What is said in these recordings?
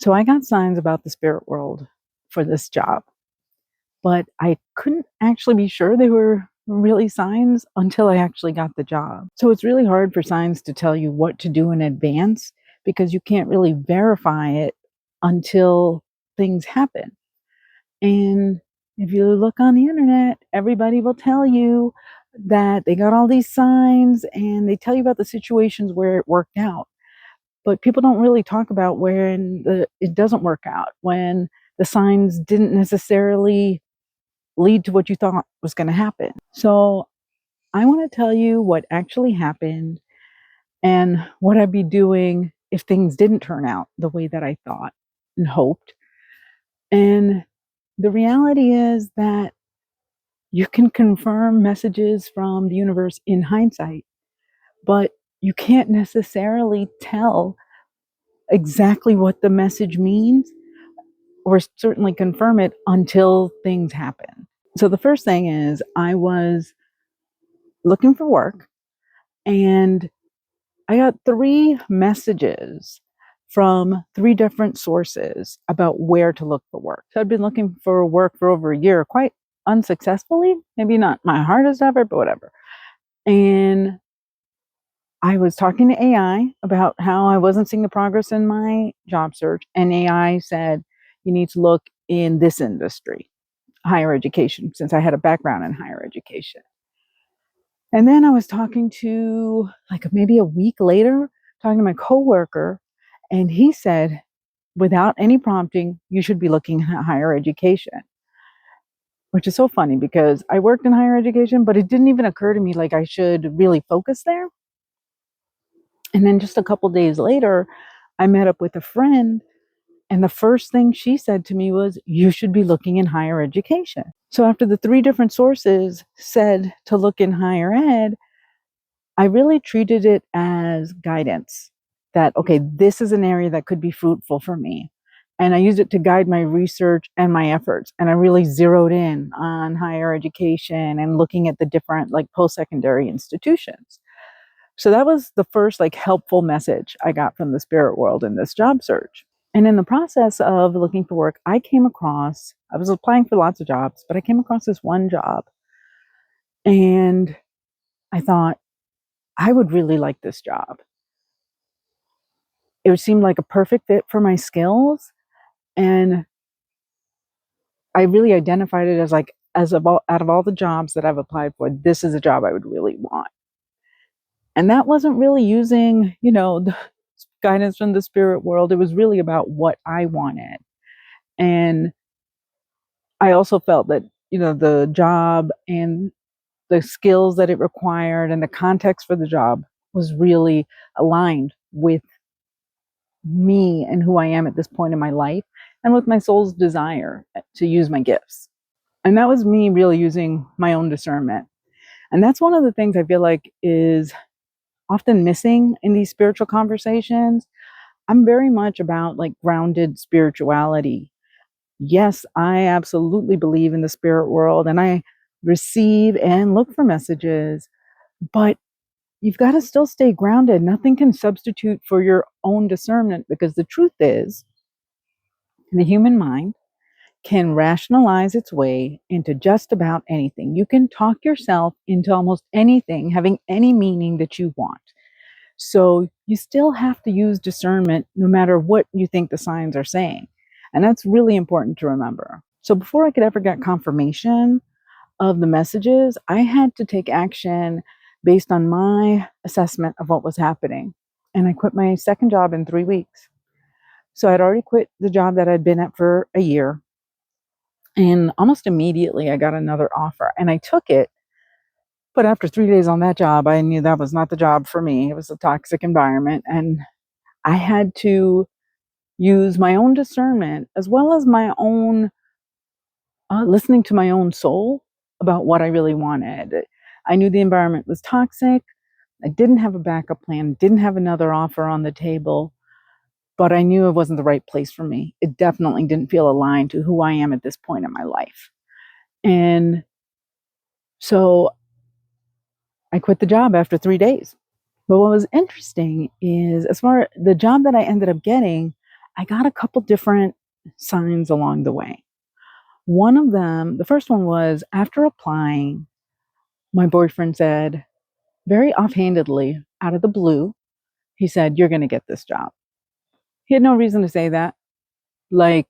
So I got signs about the spirit world for this job, but I couldn't actually be sure they were really signs until I actually got the job. So it's really hard for signs to tell you what to do in advance because you can't really verify it until things happen. And if you look on the internet, everybody will tell you that they got all these signs and they tell you about the situations where it worked out. But people don't really talk about when it doesn't work out, when the signs didn't necessarily lead to what you thought was going to happen. So I want to tell you what actually happened and what I'd be doing if things didn't turn out the way that I thought and hoped. And the reality is that you can confirm messages from the universe in hindsight, but you can't necessarily tell exactly what the message means or certainly confirm it until things happen. So the first thing is I was looking for work and I got 3 messages from 3 different sources about where to look for work. So I'd been looking for work for over a year, quite unsuccessfully, maybe not my hardest ever, but whatever. And I was talking to AI about how I wasn't seeing the progress in my job search. And AI said, you need to look in this industry, higher education, since I had a background in higher education. And then I was talking to, like maybe a week later, talking to my coworker, and he said, without any prompting, you should be looking at higher education, which is so funny because I worked in higher education, but it didn't even occur to me like I should really focus there. And then just a couple days later, I met up with a friend, and the first thing she said to me was, you should be looking in higher education. So after the 3 different sources said to look in higher ed, I really treated it as guidance that, okay, this is an area that could be fruitful for me. And I used it to guide my research and my efforts. And I really zeroed in on higher education and looking at the different like post-secondary institutions. So that was the first like helpful message I got from the spirit world in this job search. And in the process of looking for work, I was applying for lots of jobs, but I came across this one job. And I thought, I would really like this job. It seemed like a perfect fit for my skills. And I really identified it as like, out of all the jobs that I've applied for, this is a job I would really want. And that wasn't really using, the guidance from the spirit world. It was really about what I wanted. And I also felt that, the job and the skills that it required and the context for the job was really aligned with me and who I am at this point in my life and with my soul's desire to use my gifts. And that was me really using my own discernment. And that's one of the things I feel like is often missing in these spiritual conversations. I'm very much about like grounded spirituality. Yes, I absolutely believe in the spirit world and I receive and look for messages, but you've got to still stay grounded. Nothing can substitute for your own discernment because the truth is, the human mind can rationalize its way into just about anything. You can talk yourself into almost anything having any meaning that you want. So you still have to use discernment no matter what you think the signs are saying. And that's really important to remember. So before I could ever get confirmation of the messages, I had to take action based on my assessment of what was happening. And I quit my second job in 3 weeks. So I'd already quit the job that I'd been at for a year. And almost immediately I got another offer and I took it. But after 3 days on that job, I knew that was not the job for me. It was a toxic environment. And I had to use my own discernment as well as my own listening to my own soul about what I really wanted. I knew the environment was toxic. I didn't have a backup plan, didn't have another offer on the table, but I knew it wasn't the right place for me. It definitely didn't feel aligned to who I am at this point in my life. And so I quit the job after 3 days. But what was interesting is, as far as the job that I ended up getting, I got a couple different signs along the way. One of them, the first one was after applying, my boyfriend said, very offhandedly, out of the blue, he said, "You're going to get this job." He had no reason to say that. Like,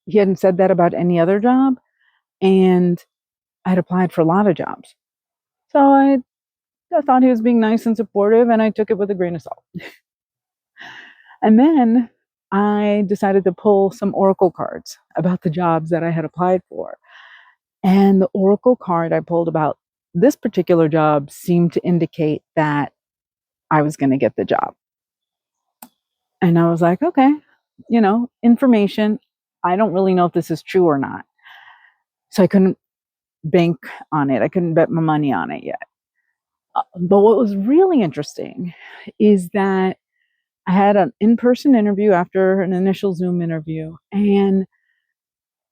he hadn't said that about any other job. And I'd applied for a lot of jobs. So I thought he was being nice and supportive, and I took it with a grain of salt. And then I decided to pull some oracle cards about the jobs that I had applied for. And the oracle card I pulled about this particular job seemed to indicate that I was going to get the job. And I was like, okay, information. I don't really know if this is true or not. So I couldn't bank on it. I couldn't bet my money on it yet. But what was really interesting is that I had an in-person interview after an initial Zoom interview. And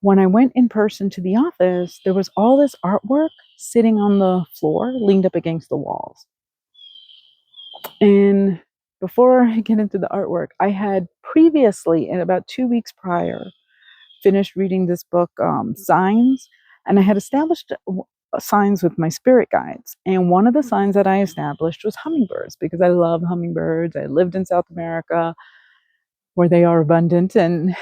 when I went in person to the office, there was all this artwork sitting on the floor, leaned up against the walls. And before I get into the artwork, I had previously, in about 2 weeks prior, finished reading this book, Signs, and I had established signs with my spirit guides. And one of the signs that I established was hummingbirds, because I love hummingbirds. I lived in South America where they are abundant and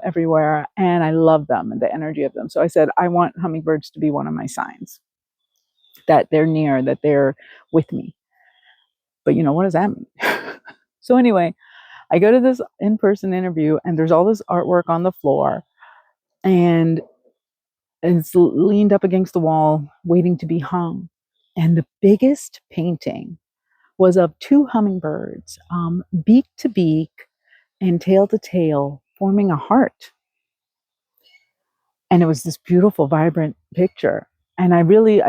everywhere, and I love them and the energy of them. So I said, I want hummingbirds to be one of my signs, that they're near, that they're with me. But what does that mean? So anyway, I go to this in-person interview, and there's all this artwork on the floor, and it's leaned up against the wall, waiting to be hung. And the biggest painting was of two hummingbirds, beak to beak and tail to tail, forming a heart. And it was this beautiful, vibrant picture. And I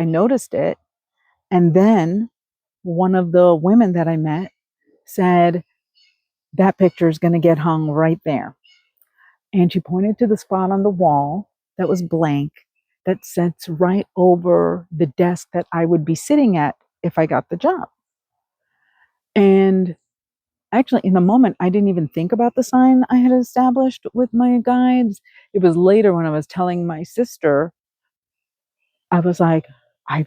noticed it. And then one of the women that I met said, that picture is going to get hung right there. And she pointed to the spot on the wall that was blank, that sits right over the desk that I would be sitting at if I got the job. And actually, in the moment, I didn't even think about the sign I had established with my guides. It was later when I was telling my sister, I was like, I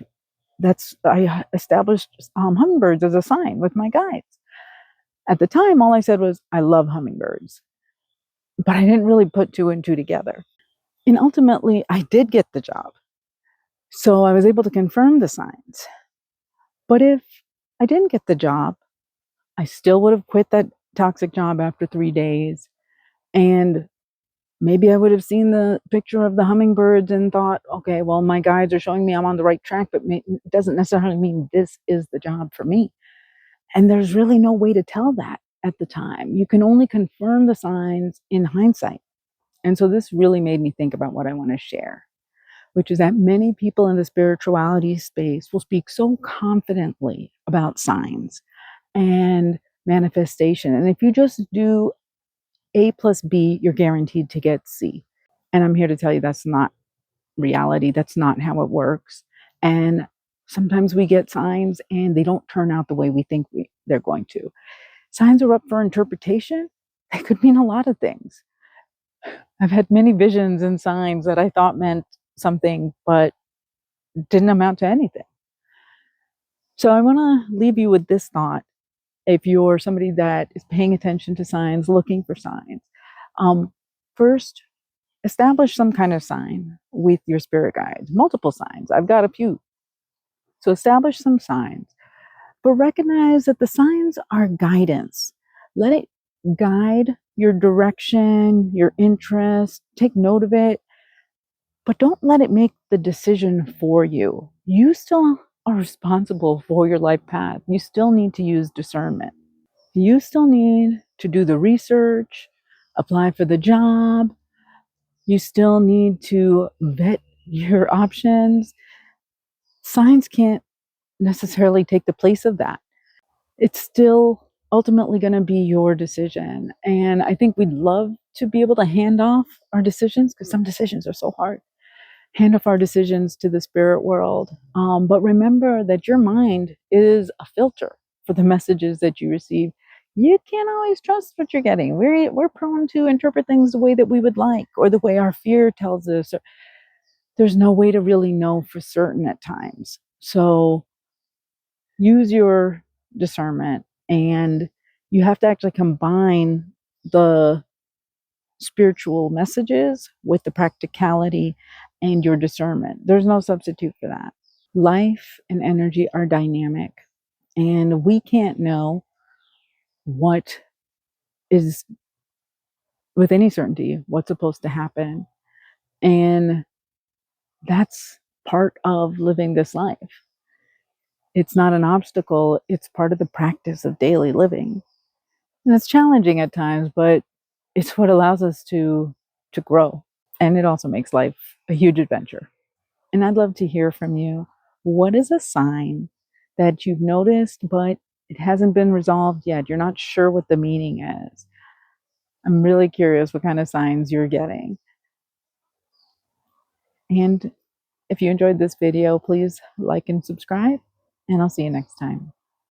established hummingbirds as a sign with my guides. At the time, all I said was, I love hummingbirds. But I didn't really put two and two together. And ultimately, I did get the job. So I was able to confirm the signs. But if I didn't get the job, I still would have quit that toxic job after 3 days. And maybe I would have seen the picture of the hummingbirds and thought, okay, well, my guides are showing me I'm on the right track, but it doesn't necessarily mean this is the job for me. And there's really no way to tell that at the time. You can only confirm the signs in hindsight. And so this really made me think about what I want to share, which is that many people in the spirituality space will speak so confidently about signs and manifestation. And if you just do A plus B, you're guaranteed to get C. And I'm here to tell you that's not reality. That's not how it works. And sometimes we get signs and they don't turn out the way we think they're going to. Signs are up for interpretation. They could mean a lot of things. I've had many visions and signs that I thought meant something, but didn't amount to anything. So I want to leave you with this thought. If you're somebody that is paying attention to signs, looking for signs, first, establish some kind of sign with your spirit guides, multiple signs. I've got a few. So establish some signs, but recognize that the signs are guidance. Let it guide your direction, your interest. Take note of it, but don't let it make the decision for you. You still are responsible for your life path. You still need to use discernment. You still need to do the research, apply for the job. You still need to vet your options. Signs can't necessarily take the place of that. It's still ultimately going to be your decision. And I think we'd love to be able to hand off our decisions, because some decisions are so hard. Hand off our decisions to the spirit world. But remember that your mind is a filter for the messages that you receive. you can't always trust what you're getting. We're prone to interpret things the way that we would like, or the way our fear tells us. There's no way to really know for certain at times. So use your discernment, and you have to actually combine the spiritual messages with the practicality and your discernment. There's no substitute for that. Life and energy are dynamic, and we can't know what is with any certainty what's supposed to happen. And that's part of living this life. It's not an obstacle, it's part of the practice of daily living. And it's challenging at times, but it's what allows us to grow. And it also makes life a huge adventure. And I'd love to hear from you. What is a sign that you've noticed, but it hasn't been resolved yet? You're not sure what the meaning is. I'm really curious what kind of signs you're getting. And if you enjoyed this video, please like and subscribe, and I'll see you next time.